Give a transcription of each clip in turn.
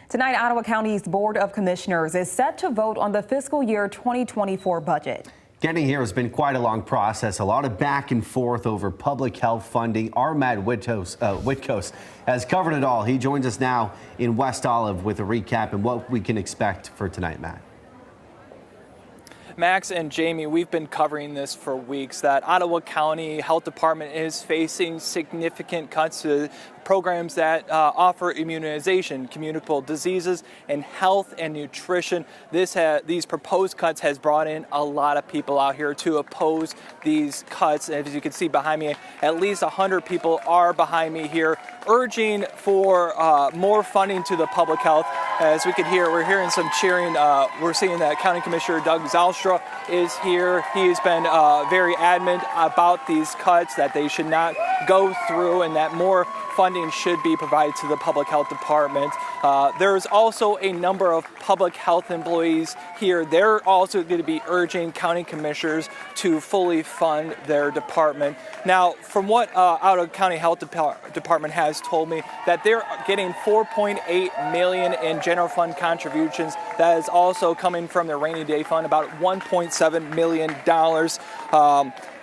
Tonight, Ottawa County's Board of Commissioners is set to vote on the fiscal year 2024 budget. Getting here has been quite a long process, a lot of back and forth over public health funding. Our Matt Whitkos has covered it all. He joins us now in West Olive with a recap and what we can expect for tonight, Matt. Max and Jamie, we've been covering this for weeks, that Ottawa County Health Department is facing significant cuts to programs that offer immunization, communicable diseases, and health and nutrition. These proposed cuts has brought in a lot of people out here to oppose these cuts. As you can see behind me, at least 100 people are behind me here urging for more funding to the public health. As we can hear, we're hearing some cheering. We're seeing that County Commissioner Doug Zylstra is here. He's been very adamant about these cuts, that they should not go through and that more funding should be provided to the public health department. There's also a number of public health employees here. They're also going to be urging county commissioners to fully fund their department. Now, from what Ottawa County Health Department has told me, that they're getting $4.8 million in general fund contributions. That is also coming from their rainy day fund, about $1.7 million.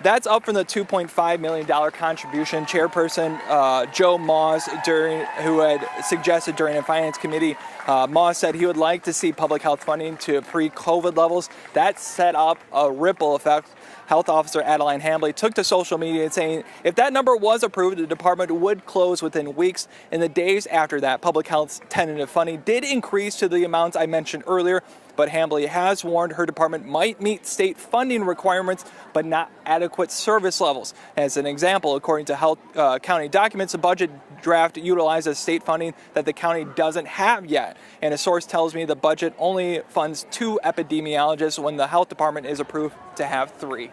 That's up from the $2.5 million contribution. Chairperson Joe Moss, who had suggested during a finance committee, Moss said he would like to see public health funding to pre-COVID levels. That set up a ripple effect. Health Officer Adeline Hambley took to social media saying if that number was approved, the department would close within weeks. In the days after that, public health's tentative funding did increase to the amounts I mentioned earlier, but Hambley has warned her department might meet state funding requirements, but not adequate service levels. As an example, according to health county documents, the budget draft utilizes state funding that the county doesn't have yet. And a source tells me the budget only funds 2 epidemiologists when the health department is approved to have 3.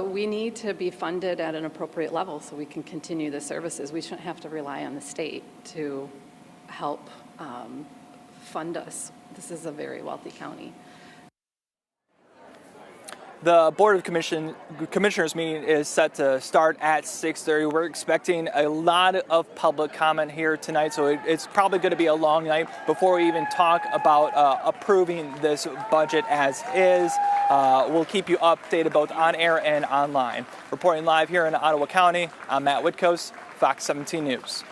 We need to be funded at an appropriate level so we can continue the services. We shouldn't have to rely on the state to help fund us. This is a very wealthy county. The Board of Commissioners meeting is set to start at 6:30. We're expecting a lot of public comment here tonight, so it's probably going to be a long night before we even talk about approving this budget as is. We'll keep you updated both on air and online. Reporting live here in Ottawa County, I'm Matt Whitkos, Fox 17 News.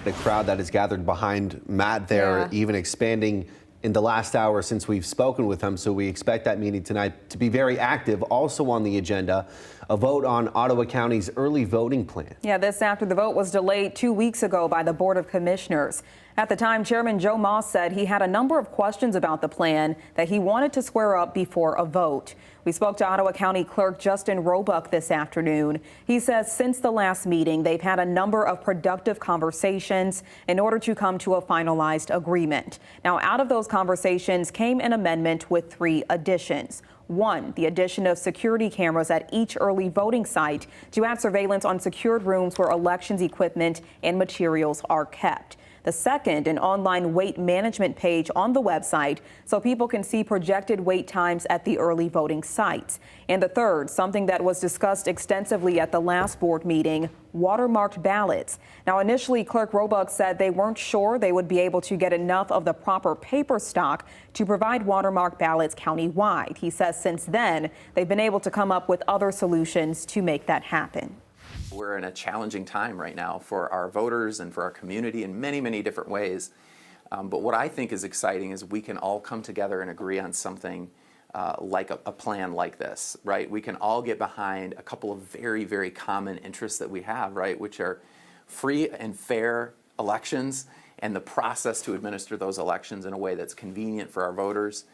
The crowd that is gathered behind Matt there, even expanding in the last hour since we've spoken with him. So we expect that meeting tonight to be very active. Also on the agenda, a vote on Ottawa County's early voting plan. Yeah, this after the vote was delayed 2 weeks ago by the Board of Commissioners. At the time, Chairman Joe Moss said he had a number of questions about the plan that he wanted to square up before a vote. We spoke to Ottawa County Clerk Justin Roebuck this afternoon. He says since the last meeting, they've had a number of productive conversations in order to come to a finalized agreement. Now, out of those conversations came an amendment with 3 additions. 1, the addition of security cameras at each early voting site to add surveillance on secured rooms where elections equipment and materials are kept. The second, an online wait management page on the website so people can see projected wait times at the early voting sites. And the third, something that was discussed extensively at the last board meeting, watermarked ballots. Now, initially, Clerk Roebuck said they weren't sure they would be able to get enough of the proper paper stock to provide watermarked ballots countywide. He says since then, they've been able to come up with other solutions to make that happen. We're in a challenging time right now for our voters and for our community in many, many different ways. But what I think is exciting is we can all come together and agree on something like a plan like this, right? We can all get behind a couple of very, very common interests that we have, right? Which are free and fair elections and the process to administer those elections in a way that's convenient for our voters.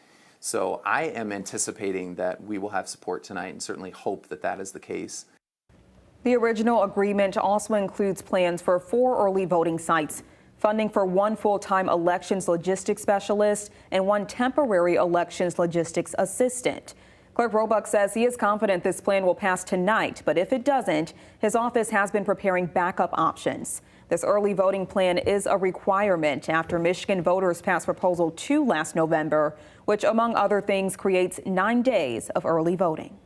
So I am anticipating that we will have support tonight and certainly hope that that is the case. The original agreement also includes plans for 4 early voting sites, funding for 1 full-time elections logistics specialist and 1 temporary elections logistics assistant. Clerk Roebuck says he is confident this plan will pass tonight, but if it doesn't, his office has been preparing backup options. This early voting plan is a requirement after Michigan voters passed Proposal 2 last November, which, among other things, creates 9 days of early voting.